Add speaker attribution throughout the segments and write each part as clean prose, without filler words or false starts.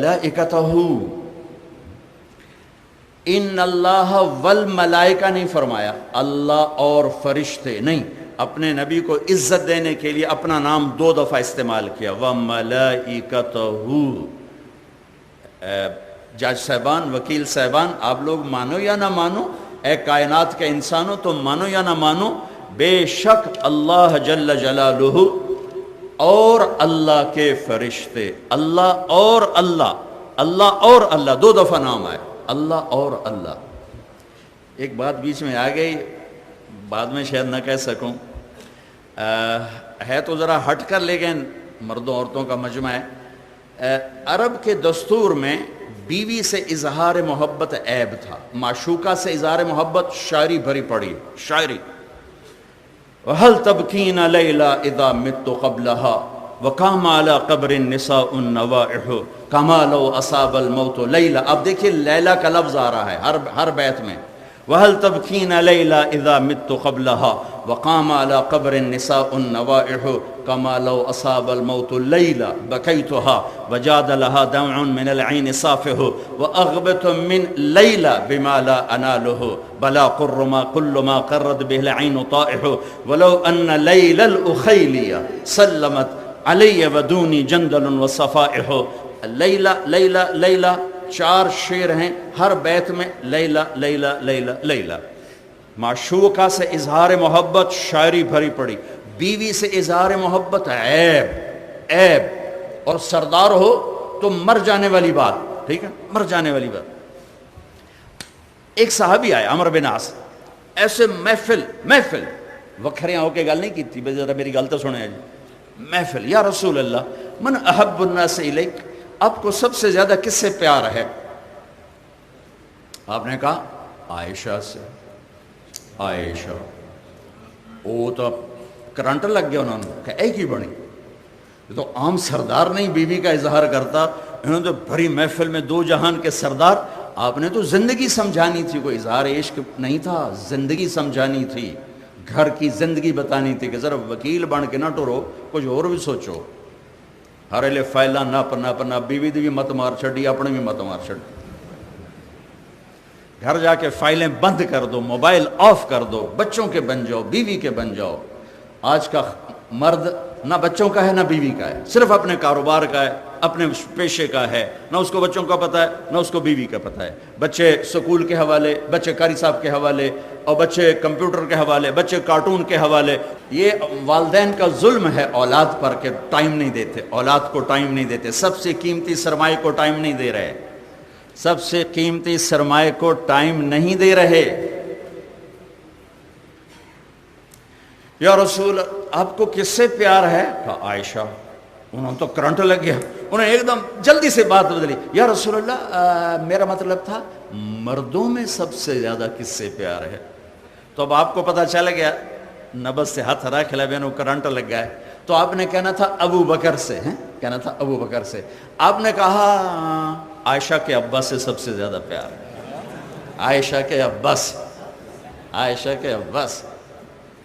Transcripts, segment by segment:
Speaker 1: मलाइकतहू, इन अल्लाह वल मलाइका नहीं फरमाया, अल्लाह और फरिश्ते नहीं। अपने नबी को इज्जत देने के लिए अपना नाम 2 दफ़ा इस्तेमाल किया, व मलाइकतहू। जज साहबान, वकील साहबान, आप लोग मानो या ना मानो, ए कायनात के इंसानों, तुम मानो या ना मानो, बेशक अल्लाह जल्ल जलालुहु और अल्लाह के फरिश्ते, अल्लाह और अल्लाह, अल्लाह और अल्लाह 2 दफ़ा नाम आया, अल्लाह और अल्लाह। एक बात बीच में आ गई, बाद में शायद ना कह सकूं, है तो ज़रा हट कर, लेकिन मर्दों औरतों का मजमा है। अरब के दस्तूर में बीवी से इजहार मोहब्बत ऐब था, माशूका से इजहार मोहब्बत शायरी भरी पड़ी, शायरी। वहल तबकीन लैला इदा मित्तु क़ब्लहा वकाम अला क़ब्रिन निसाउन नवाइहु कमा लो असाबल मौत लैला। अब देखिए लैला का लफ्ज़ आ रहा है हर बैत में। वहल तबकीन लैला इदा मित्तु क़ब्लहा वकाम अला क़ब्रिन निसाउन नवाइहु कमा लो असाबल मौत लैला बकैतुहा वजाद लहा दमउन मिनल ऐन साफ़िहु व अग़बतु मिन लैला बिमा ला अनालुहु बला कुल्लु मा क़र्रत बिहिल ऐन ताइहु वलो अन्न लैलल उख़ैलिया सल्लमत अलैया वदूनी जंदलुन व सफ़ाइहु। लैला लैला लैला 4 शेर हैं, हर बैत में लैला लैला लैला लैला। माशूका से इजहार मोहब्बत शायरी भरी पड़ी, बीवी से इजहार मोहब्बत ऐब ऐब, और सरदार हो तो मर जाने वाली बात, ठीक है, मर जाने वाली बात। एक साहबी आया अमर बिन आस, ऐसे महफिल वखरियां होके गल नहीं की थी, जरा मेरी गल तो सुने जी। महफिल, या रसूल अल्लाह मन अहब्बुन्नास इलैक, आपको सबसे ज्यादा किससे प्यार है? आपने कहा आयशा से। आयशा, वो तो करंट लग गया उन्होंने, एक ही बनी। ये तो आम सरदार नहीं बीवी का इजहार करता, इन्होंने तो भरी महफिल में 2 जहान के सरदार। आपने तो जिंदगी समझानी थी, कोई इजहार इश्क नहीं था, जिंदगी समझानी थी, घर की जिंदगी बतानी थी कि जरा वकील बन के ना टुरो, कुछ और भी सोचो। हर ले फाइल नप बीवी दी भी मत मार छड़ी, अपने भी मत मार छड़ी। घर जाके फाइलें बंद कर दो, मोबाइल ऑफ कर दो, बच्चों के बन जाओ, बीवी के बन जाओ। आज का मर्द ना बच्चों का है ना बीवी का है, सिर्फ अपने कारोबार का है, अपने पेशे का है, ना उसको बच्चों का पता है ना उसको बीवी का पता है। बच्चे स्कूल के हवाले, बच्चे कारी साहब के हवाले, और बच्चे कंप्यूटर के हवाले, बच्चे कार्टून के हवाले। ये वालिदैन का जुल्म है औलाद पर के टाइम नहीं देते, औलाद को टाइम नहीं देते, सबसे कीमती सरमाए को टाइम नहीं दे रहे, सबसे कीमती सरमाए को टाइम नहीं दे रहे। या रसूल आपको किससे प्यार है? कहा आयशा। उन्होंने तो करंट लग गया, उन्हें एकदम जल्दी से बात बदली। या रसूल अल्लाह मेरा मतलब था मर्दों में सबसे ज्यादा किससे प्यार है? तो अब आपको पता चल गया, नबज से हाथ हरा खिला बेनो करंट लग गया है। तो आपने कहना था अबू बकर से, हैं कहना था अबू बकर से। आपने कहा आयशा के अब्बा से सबसे ज्यादा प्यार है। आयशा के अब्बास, आयशा के अब्बास।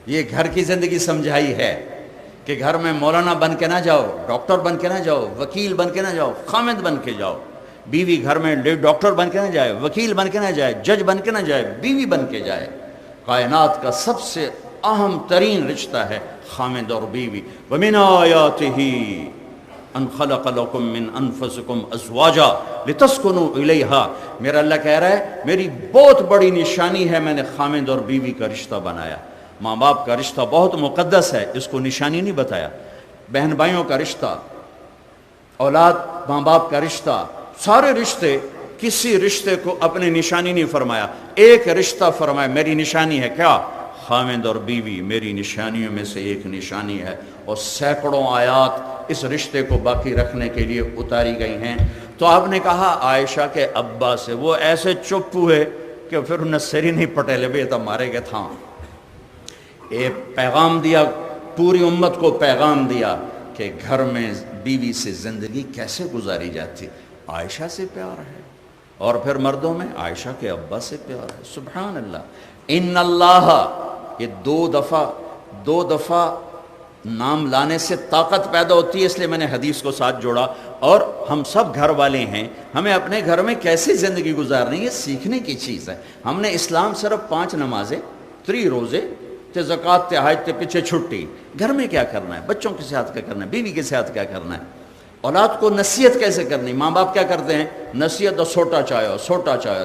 Speaker 1: ये घर की जिंदगी समझाई है कि घर में मौलाना बन के ना जाओ, डॉक्टर बन के ना जाओ, वकील बन के ना जाओ, खामिद बन के जाओ। बीवी घर में डॉक्टर बन के ना जाए, वकील बन के ना जाए, जज बन के ना जाए, बीवी बन के जाए। कायनात का सबसे अहम तरीन रिश्ता है खामिद और बीवी। वमिन आयातिही अन खलक़ लकुम मिन अनफुसिकुम अज़वाजा लितस्कुनु इलैहा। मेरा अल्लाह कह रहा है मेरी बहुत बड़ी निशानी है, मैंने खामिद और बीवी का रिश्ता बनाया। माँ बाप का रिश्ता बहुत मुक़द्दस है, इसको निशानी नहीं बताया। बहन भाइयों का रिश्ता, औलाद माँ बाप का रिश्ता, सारे रिश्ते, किसी रिश्ते को अपनी निशानी नहीं फरमाया। एक रिश्ता फरमाया मेरी निशानी है, क्या? खामिद और बीवी मेरी निशानियों में से एक निशानी है। और सैकड़ों आयात इस रिश्ते को बाकी रखने के लिए उतारी गई हैं। तो आपने कहा आयशा के अब्बा से, वो ऐसे चुप हुए कि फिर उन्हें सिर ही नहीं पटेले बे तब मारे गए था। एक पैगाम दिया, पूरी उम्मत को पैगाम दिया कि घर में बीवी से जिंदगी कैसे गुजारी जाती। आयशा से प्यार है। और फिर मर्दों में आयशा के अब्बा से प्यार है। सुभान अल्लाह। इन अल्लाह, ये दो दफा نام لانے سے طاقت پیدا ہوتی ہے، اس لیے میں نے حدیث کو ساتھ جوڑا. اور ہم سب گھر والے ہیں، ہمیں اپنے گھر میں کیسی زندگی گزارنی ہے سیکھنے کی چیز ہے. ہم نے اسلام صرف 5 نمازیں، 3 روزے تے زکوٰۃ تے حج تے پیچھے چھٹی. گھر میں کیا کرنا ہے، بچوں کے ساتھ کیا کرنا ہے، بیوی کے ساتھ کیا کرنا ہے، اولاد کو نصیحت کیسے کرنی. ماں باپ کیا کرتے ہیں، نصیحت دا سوٹا چاہو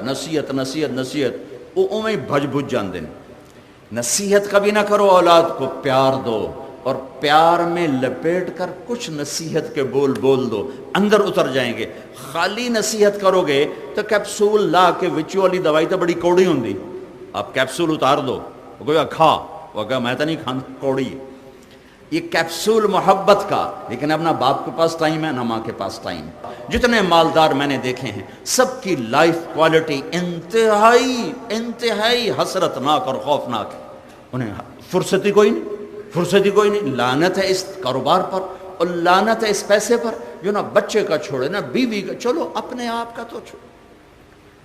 Speaker 1: نصیحت نصیحت نصیحت، وہ اویں بھج بھج جاندے ہیں. نصیحت کبھی نہ کرو، اولاد کو پیار دو، اور پیار میں لپیٹ کر کچھ نصیحت کے بول دو، اندر اتر جائیں گے. خالی نصیحت کرو گے تو کیپسول لا کے وچو والی دوائی تو بڑی کوڑی ہوندی، آپ کیپسول اتار دو، وہ کوئی کھا، وہ کہا میں تو نہیں کھانا، کوڑی. یہ کیپسول محبت کا. لیکن اب نہ باپ کے پاس ٹائم ہے نہ ماں کے پاس ٹائم. جتنے مالدار میں نے دیکھے ہیں سب کی لائف کوالٹی انتہائی حسرتناک اور خوفناک ہے. انہیں فرصتی کوئی نہیں. لعنت ہے اس کاروبار پر، اور لعنت ہے اس پیسے پر جو نہ بچے کا چھوڑے نہ بیوی کا. چلو اپنے آپ کا تو چھوڑ،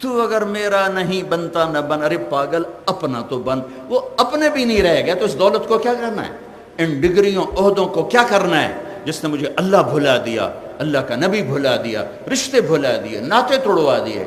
Speaker 1: تو اگر میرا نہیں بنتا نہ بن. ارے پاگل، اپنا تو بن. وہ اپنے بھی نہیں رہ گیا تو اس دولت کو کیا کرنا ہے، ان ڈگریوں عہدوں کو کیا کرنا ہے، جس نے مجھے اللہ بھلا دیا، اللہ کا نبی بھلا دیا، رشتے بھلا دیے، ناطے توڑوا دیے.